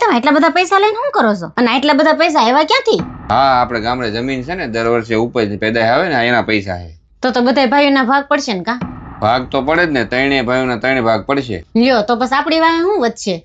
તમે એટલા બધા પૈસા લઈને શું કરો છો? અને એટલા બધા પૈસા આવ્યા ક્યાંથી? હા, આપણે ગામડે જમીન છે ને, દર વર્ષે ઉપજ પેદાય આવે ને એના પૈસા છે. તો બધા ભાઈઓના ભાગ પડશે ને કા? ભાગ તો પડે જ ને, ત્રણેય ભાઈઓના ત્રણે ભાગ પડશે. લ્યો તો બસ આપણી વાહે શું વધશે?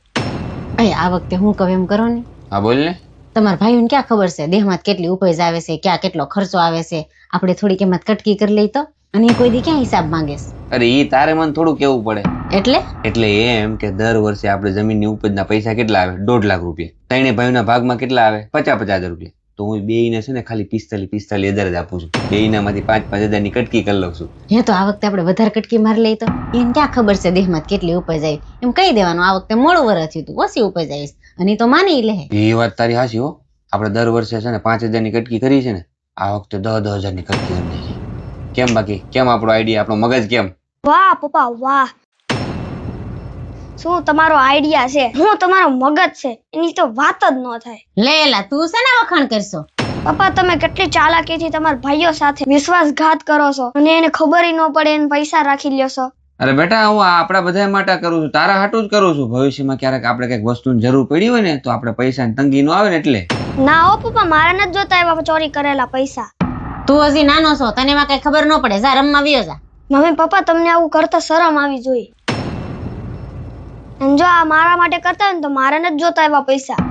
આ વખતે હું કહું એમ કરો ને. હા બોલ ને. તમારા ભાઈઓને ક્યાં ખબર છે દેહમાં કેટલી ઉપજ આવે છે, ક્યાં કેટલો ખર્ચો આવે છે? આપણે થોડીક એમાં કટકી કરી લઈ તો. અને કોઈ દી ક્યાં હિસાબ માંગે છે? અરે ઈ તારે મને થોડું કેવું પડે. એટલે એમ કે દર વર્ષે આપણે જમીનની ઉપજના પૈસા કેટલા આવે? 1.5 લાખ રૂપિયા. ત્રણેય ભાઈઓના ભાગમાં કેટલા આવે? 50,000 રૂપિયા. તો હું બેયને છે ને ખાલી 45,000 જ આપું છું. બેયનામાંથી 5,000 ની કટકી કરી લઉં છું. તો આ વખતે આપણે વધારે કટકી મારી લઈ તો એને ક્યાં ખબર છે દેહમાં કેટલી ઉપજ આવી? એમ કહી દેવાનું આ વખતે મોડું વરસ થયું તું, ઓછી ઉપજ આવી અને ઈ તો માની લે. એ વાત તારી હાચી હો. આપણે દર વર્ષે છે ને 5,000 ની કટકી કરી છે ને, આ વખતે 10,000 ની કટકી કરી નાખી. કેમ બાકી? કેમ આપણો આઈડિયા, આપણો મગજ કેમ? વાહ પપ્પા વાહ, શું તમારો આઈડિયા છે, હું તમારો મગજ છે, એની તો વાત જ ન થાય. લેલા તું છે ને વખાણ કરશો? પપ્પા તમે કેટલી ચાલાકીથી તમારા ભાઈઓ સાથે વિશ્વાસઘાત કરો છો અને એને ખબર ન પડે એને પૈસા રાખી લ્યો છો. અરે બેટા, હું આપણા બધા માટે કરું છું, તારા હાટું જ કરું છું. ભવિષ્યમાં ક્યારેક આપણે કઈક વસ્તુની જરૂર પડી હોય ને તો આપણે પૈસાની તંગી ન આવે ને એટલે. ના હો પપ્પા, મારે નથી જોતા એવા ચોરી કરેલા પૈસા. તું હજી નાનો છો, તને એમાં કઈ ખબર ન પડે. જા રમવા વ્યો જા. મમ્મી પપ્પા તમને આવું કરતા શરમ આવી જોઈએ. અને જો આ મારા માટે કરતા હોય ને તો મારે નથી જોતા એવા પૈસા.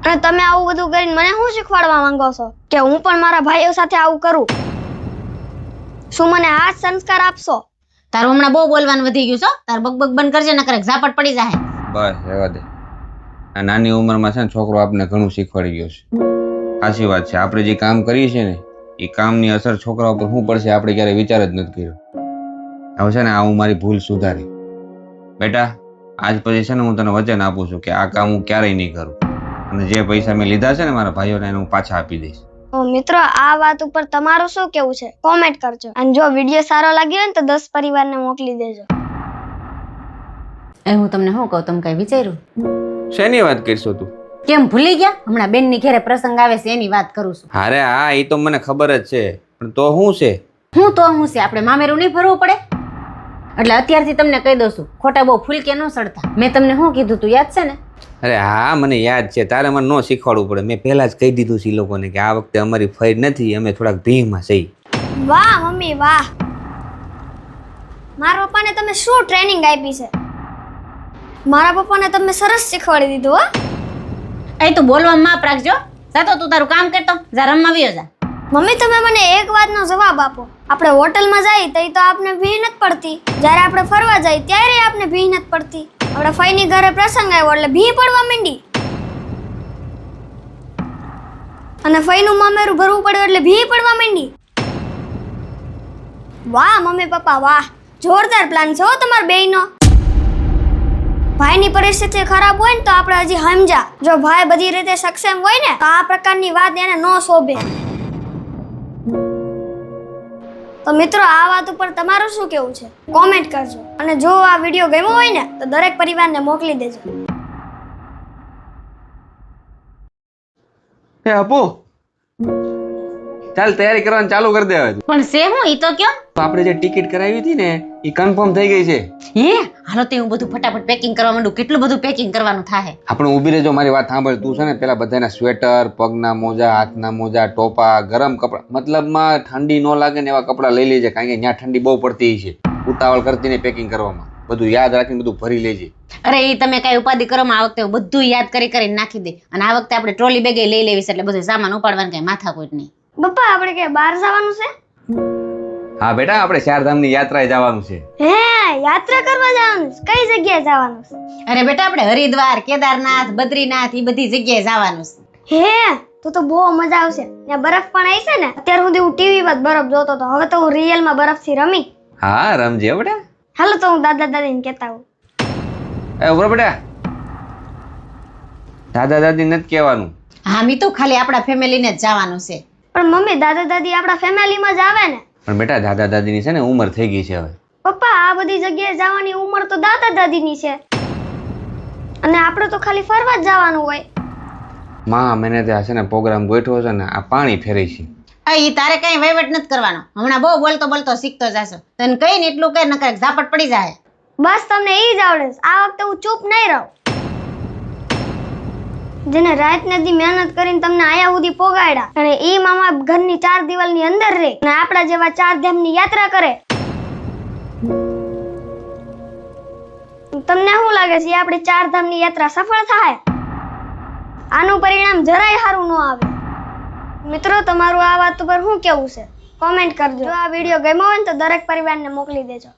અને તમે આવું બધું કરીને મને શું શીખવાડવા માંગો છો કે હું પણ મારા ભાઈઓ સાથે આવું કરું? શું મને આ જ સંસ્કાર આપશો? તારું હમણાં બહુ બોલવાનું વધી ગયું છો. તાર બકબક બંધ કરજે નકર ઝાપટ પડી જાય. બસ રહેવા દે. આ નાની ઉંમરમાં છે ને છોકરો આપણને ઘણું શીખવાડી ગયો છે. સાચી વાત છે. આપણે જે કામ કરીએ છીએ ને એ કામની અસર છોકરા ઉપર શું પડશે આપણે ક્યારેય વિચાર જ નથી કર્યો. હવે છે ને આ હું મારી ભૂલ સુધારી. બેટા, આજ પછી છે ને હું તને વચન આપું છું કે આ કામ હું ક્યારેય નહીં કરું. અને જે પૈસા મેં લીધા છે ને મારા ભાઈઓને એને હું પાછા આપી દઈશ. મિત્રો, આ વાત ઉપર તમારું શું કેવું છે કોમેન્ટ કરજો. અને જો વિડીયો સારો લાગ્યો હોય ને તો 10 પરિવારને મોકલી દેજો. હું તમને શું કહું, તમે કઈ વિચાર્યું? શેની વાત કરશો તું? કેમ ભૂલી ગયા? હમણાં બેન ની ઘરે પ્રસંગ આવે છે એની વાત કરું છું. અરે હા, એ તો મને ખબર જ છે, પણ તો શું છે? હું તો હું છે, આપણે મામેરું નહીં ભરવું પડે? એટલે અત્યારથી તમને કહી દઉં છું, ખોટા બહુ ફૂલકે ન સડતા. મેં તમને શું કીધું તું યાદ છે ને? અરે હા, મને યાદ છે. તારે મને ન શીખવાડવું પડે. મેં પહેલા જ કહી દીધું છે એ લોકોને કે આ વખતે અમારી ફઈડ નથી, અમે થોડાક ભીમાં છીએ. વાહ મમ્મી વાહ, મારા પપ્પાને તમે શું ટ્રેનિંગ આપી છે? મારા પપ્પાને તમે સરસ શીખવાડી દીધું હો. એ તું બોલવામાં માપ રાખજો. જાતો તું તારું કામ કરતો, જા રમવા વ્યો જા. મમ્મી તમે મને એક વાતનો જવાબ આપો. આપણે હોટલમાં જઈએ તઈ તો આપને ભી નથી પડતી, જ્યારે આપણે ફરવા જઈએ ત્યારે આપને ભી નથી પડતી. આપણે ફઈની ઘરે પ્રસંગ આવ્યો એટલે ભી પડવા માંડી, અને ફઈનું મામેરું ભરવું પડ્યું એટલે ભી પડવા માંડી. વાહ મમ્મી પપ્પા વાહ, જોરદાર પ્લાન છે હો તમારા બેયનો. ભાઈની પરિસ્થિતિ ખરાબ હોય ને તો આપણે હજી સમજા, જો ભાઈ બધી રીતે સક્ષમ હોય ને તો આ પ્રકારની વાત એને ન શોભે. તો મિત્રો, આ વાત ઉપર તમારું શું કેવું છે કોમેન્ટ કરજો. અને જો આ વિડીયો ગમ્યો હોય ને તો દરેક પરિવારને મોકલી દેજો. હે અપુ, ચાલ તૈયારી કરવાનું ચાલુ કરી દે હવે. પણ સે હું ઈ તો કયો? આપણે જે ટિકિટ કરાવી હતી ને એ કન્ફર્મ થઈ ગઈ છે. હાલો તે હું બધું ફટાફટ પેકિંગ કરવા માંડું. કેટલું બધું પેકિંગ કરવાનું થાય? આપણે ઊભી રહેજો, મારી વાત સાંભળ. તું છે ને પેલા બધાના સ્વેટર, પગના મોજા, હાથના મોજા, ટોપા, ગરમ કપડા, મતલબમાં ઠંડી ન લાગે ને એવા કપડા લઈ લેજે, કારણ કે ત્યાં ઠંડી બહુ પડતી છે. ઉતાવળ કરતી ને પેકિંગ કરવામાં. બધું યાદ રાખીને બધું ભરી લેજે. અરે એ તમે કઈ ઉપાધિ કરો, આ વખતે બધું યાદ કરીને નાખી દે. અને આ વખતે આપણે ટ્રોલી બેગે લઈ લેવી છે, એટલે બધું સામાન ઉપાડવાનું કઈ માથાકૂટ નહીં. પપ્પા આપણે કે બહાર જવાનું છે? હા બેટા, આપણે 4 ધામની યાત્રાએ જવાનું છે. હે, યાત્રા કરવા જવાનું છે? કઈ જગ્યાએ જવાનું છે? અરે બેટા, આપણે હરિદ્વાર, કેદારનાથ, બદ્રીનાથ એ બધી જગ્યાએ જવાનું છે. હે, તો બહુ મજા આવશે. ત્યાં બરફ પણ આવી છે ને? અત્યાર સુધી હું ટીવીમાં જ બરફ જોતો હતો, હવે તો હું રિયલમાં બરફથી રમી. હા રમજે બેટા. હાલો તો હું દાદા દાદીને કહેતા હું. એ ઉભરો બેટા, દાદા દાદી નથી કહેવાનું. હા મીતુ, ખાલી આપણા ફેમિલીને જ જવાનું છે. પણ મમ્મી, દાદા દાદી આપણા ફેમિલીમાં જ આવે ને? પણ બેટા, દાદા દાદીની છે ને ઉંમર થઈ ગઈ છે હવે. પપ્પા, આ બધી જગ્યાએ જવાની ઉંમર તો દાદા દાદીની છે, અને આપણે તો ખાલી ફરવા જ જવાનું હોય. માં મેને ત્યાં છે ને પ્રોગ્રામ ગોઠવો છે ને આ પાણી ફેરી છે. ઈ તારે કઈ વહીવટ નથી કરવાનો. હમણાં બહુ બોલતો બોલતો શીખતો જાશો. તને કઈ ને એટલું કઈ નકર ઝાપટ પડી જાય. બસ તમને ઈ જ આવડે છે. આ વખતે હું ચૂપ નહીં રહું. જેને રાત ને દી મહેનત કરીને તમને આયા સુધી પોગાડ્યા અને ઈ મામા ઘરની 4 દિવાલની અંદર રહે અને આપણા જેવા 4 ધામની યાત્રા કરે. તમને શું લાગે છે આપણી 4 ધામની યાત્રા સફળ થાય? આનું પરિણામ જરાય સારું ન આવે. મિત્રો, તમારું આ વાત પર શું કેવું છે? કોમેન્ટ કરજો. જો આ વિડીયો ગમ્યો હોય તો દરેક પરિવારને મોકલી દેજો.